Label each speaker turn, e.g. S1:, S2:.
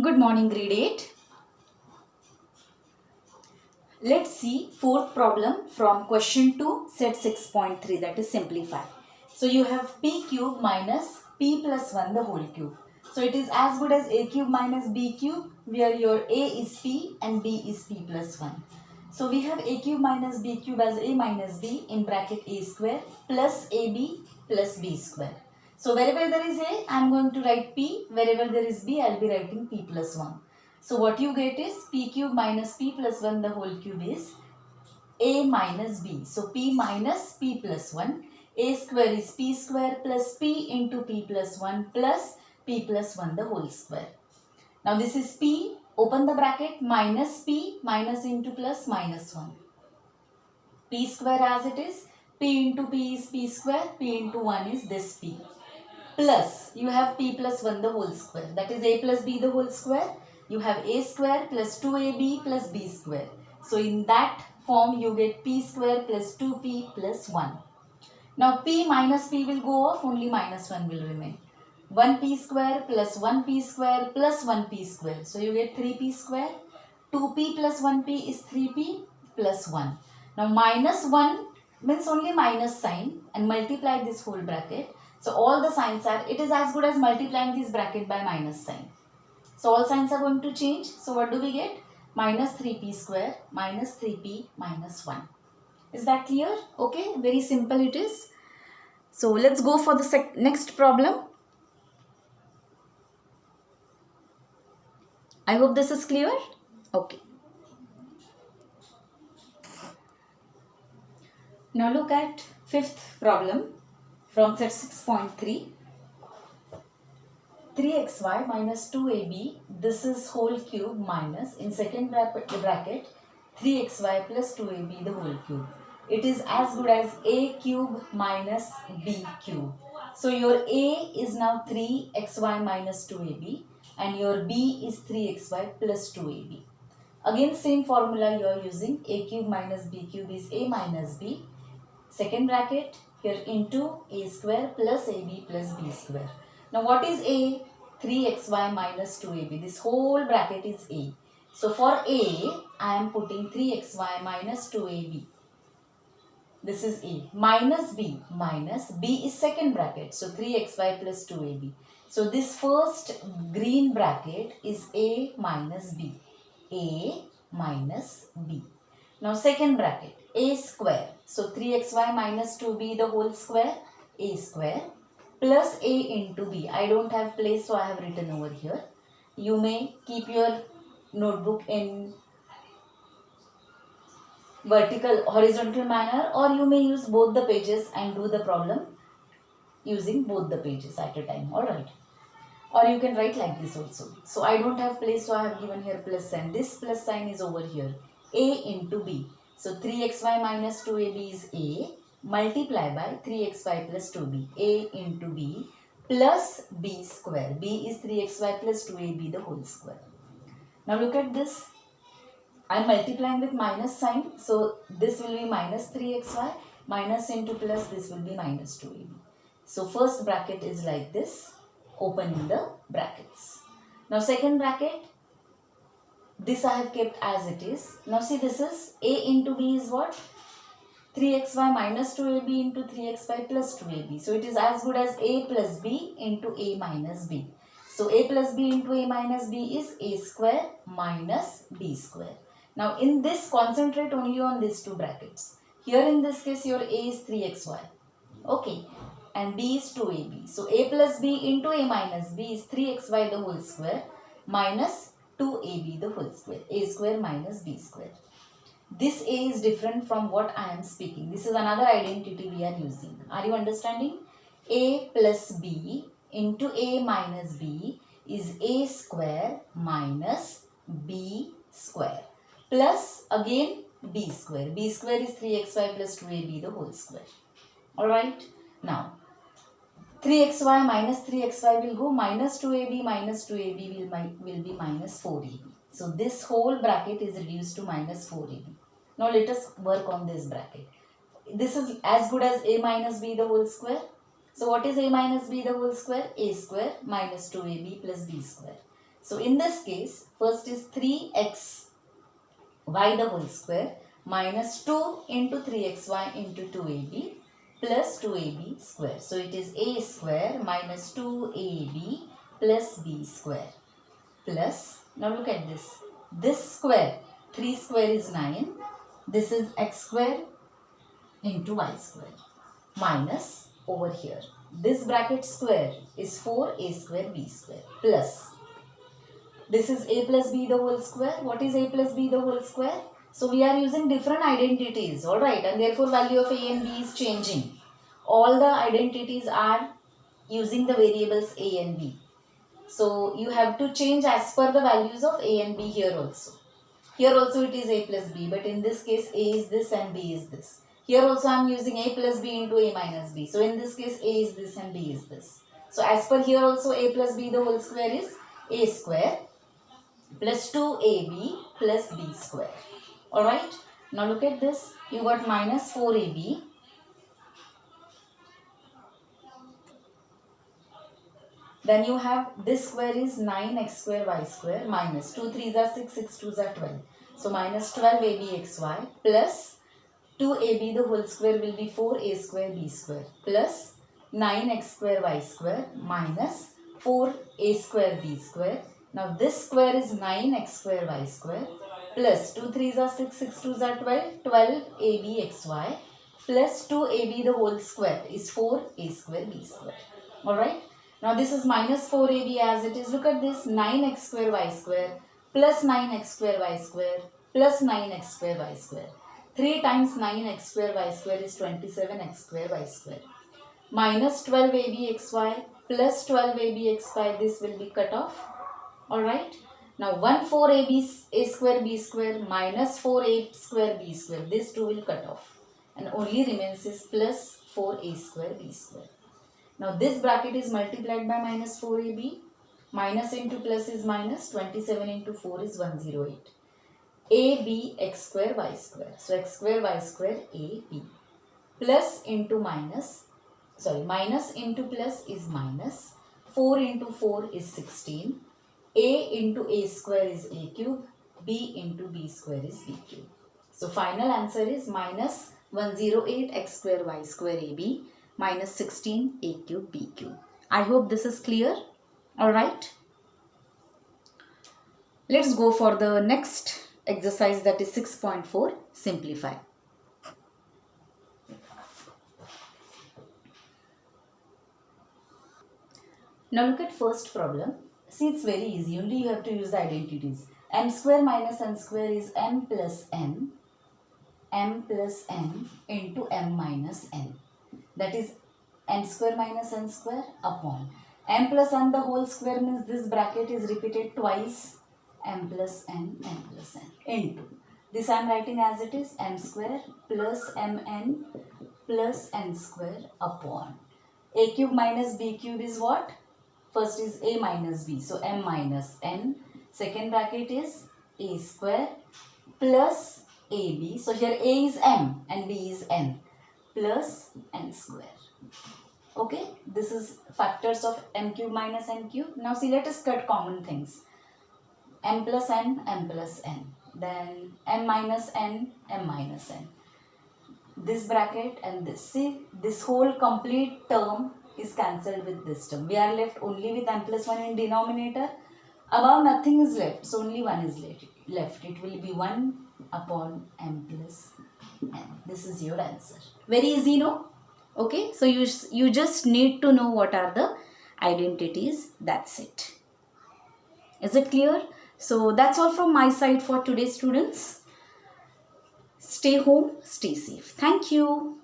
S1: Good morning, grade 8. Let's see fourth problem from question 2, set 6.3, that is simplify. So you have p cube minus p plus 1 the whole cube. So it is as good as a cube minus b cube, where your a is p and b is p plus 1. So we have a cube minus b cube as a minus b in bracket a square plus ab plus b square. So wherever there is a, I am going to write p. Wherever there is b, I will be writing p plus 1. So what you get is p cube minus p plus 1 the whole cube is a minus b. So p minus p plus 1. A square is p square plus p into p plus 1 plus p plus 1 the whole square. Now this is p, open the bracket, minus p, minus into plus minus 1. P square as it is, p into p is p square, p into 1 is this p. Plus, you have p plus 1 the whole square, that is a plus b the whole square. You have a square plus 2ab plus b square. So in that form you get p square plus 2p plus 1. Now p minus p will go off, only minus 1 will remain. 1p square plus 1p square plus 1p square. So you get 3p square. 2p plus 1p is 3p plus 1. Now minus 1 means only minus sign and multiply this whole bracket. So all the signs are, it is as good as multiplying this bracket by minus sign. So all signs are going to change. So what do we get? Minus 3p square minus 3p minus 1. Is that clear? Okay, very simple it is. So let's go for the next problem. I hope this is clear. Okay. Now look at fifth problem from set 6.3. 3xy minus 2ab, this is whole cube minus, in second bracket 3xy plus 2ab the whole cube. It is as good as a cube minus b cube. So your a is now 3xy minus 2ab and your b is 3xy plus 2ab. Again same formula you are using, a cube minus b cube is a minus b. Second bracket here into a square plus ab plus b square. Now what is a? 3xy minus 2ab. This whole bracket is a. So for a, I am putting 3xy minus 2ab. This is a. Minus b. Minus b is second bracket. So 3xy plus 2ab. So this first green bracket is a minus b. A minus b. Now second bracket, a square. So 3xy minus 2b the whole square, a square, plus a into b. I don't have place, so I have written over here. You may keep your notebook in horizontal manner, or you may use both the pages and do the problem using both the pages at a time. Alright. Or you can write like this also. So I don't have place, so I have given here plus sign. This plus sign is over here. A into b. So 3xy minus 2ab is a, multiply by 3xy plus 2b. A into b plus b square. B is 3xy plus 2ab the whole square. Now look at this. I am multiplying with minus sign. So this will be minus 3xy. Minus into plus, this will be minus 2ab. So first bracket is like this. Opening the brackets. Now second bracket, this I have kept as it is. Now see, this is a into b is what? 3xy minus 2ab into 3xy plus 2ab. So it is as good as a plus b into a minus b. So a plus b into a minus b is a square minus b square. Now in this, concentrate only on these two brackets. Here in this case your a is 3xy. Okay. And b is 2ab. So a plus b into a minus b is 3xy the whole square minus 2ab the whole square. A square minus b square. This a is different from what I am speaking. This is another identity we are using. Are you understanding? A plus b into a minus b is a square minus b square. Plus again b square. B square is 3xy plus 2ab the whole square. Alright. Now 3xy minus 3xy will go, minus 2ab minus 2ab will be minus 4ab. So this whole bracket is reduced to minus 4ab. Now let us work on this bracket. This is as good as a minus b the whole square. So what is a minus b the whole square? A square minus 2ab plus b square. So in this case, first is 3x y the whole square minus 2 into 3xy into 2ab plus 2ab square. So it is a square minus 2ab plus b square plus, now look at this. This square, 3 square is 9. This is x square into y square minus over here. This bracket square is 4a square b square plus. This is a plus b the whole square. What is a plus b the whole square? So we are using different identities, alright, and therefore value of a and b is changing. All the identities are using the variables a and b. So you have to change as per the values of a and b here also. Here also it is a plus b, but in this case a is this and b is this. Here also I am using a plus b into a minus b. So in this case a is this and b is this. So as per here also a plus b the whole square is a square plus 2ab plus b square. Alright. Now look at this. You got minus 4ab. Then you have this square is 9x square y square minus 2 3s are 6, 6 2s are 12. So minus 12abxy plus 2ab the whole square will be 4a square b square plus 9x square y square minus 4a square b square. Now this square is 9x square y square plus 2 3s are 6, 6 2s are 12, 12abxy plus 2ab the whole square is 4a square b square. Alright. Now this is minus 4ab as it is. Look at this, 9x square y square plus 9x square y square plus 9x square y square. 3 times 9x square y square is 27x square y square. Minus 12abxy plus 12abxy, this will be cut off. Alright. Now 1 4ab a square b square minus 4a square b square. This 2 will cut off. And only remains is plus 4a square b square. Now this bracket is multiplied by minus 4ab. Minus into plus is minus. 27 into 4 is 108. ab x square y square. So x square y square ab. Plus into minus. Sorry, minus into plus is minus. 4 into 4 is 16. A into a square is a cube. B into b square is b cube. So final answer is minus 108 x square y square ab minus 16 a cube b cube. I hope this is clear. Alright. Let's go for the next exercise, that is 6.4, simplify. Now look at first problem. See, it's very easy. Only you have to use the identities. M square minus n square is m plus n. M plus n into m minus n. That is m square minus n square upon. M plus n the whole square means this bracket is repeated twice. M plus n into. This I am writing as it is, m square plus mn plus n square upon. A cube minus b cube is what? First is a minus b. So m minus n. Second bracket is a square plus ab. So here a is m and b is n plus n square. Okay. This is factors of m cube minus n cube. Now see, let us cut common things. M plus n, m plus n. Then m minus n, m minus n. This bracket and this. See, this whole complete term is cancelled with this term. We are left only with m plus 1 in denominator. Above nothing is left. So only 1 is left. It will be 1 upon m plus n. This is your answer. Very easy, no? Okay. So you just need to know what are the identities. That's it. Is it clear? So that's all from my side for today, students. Stay home, stay safe. Thank you.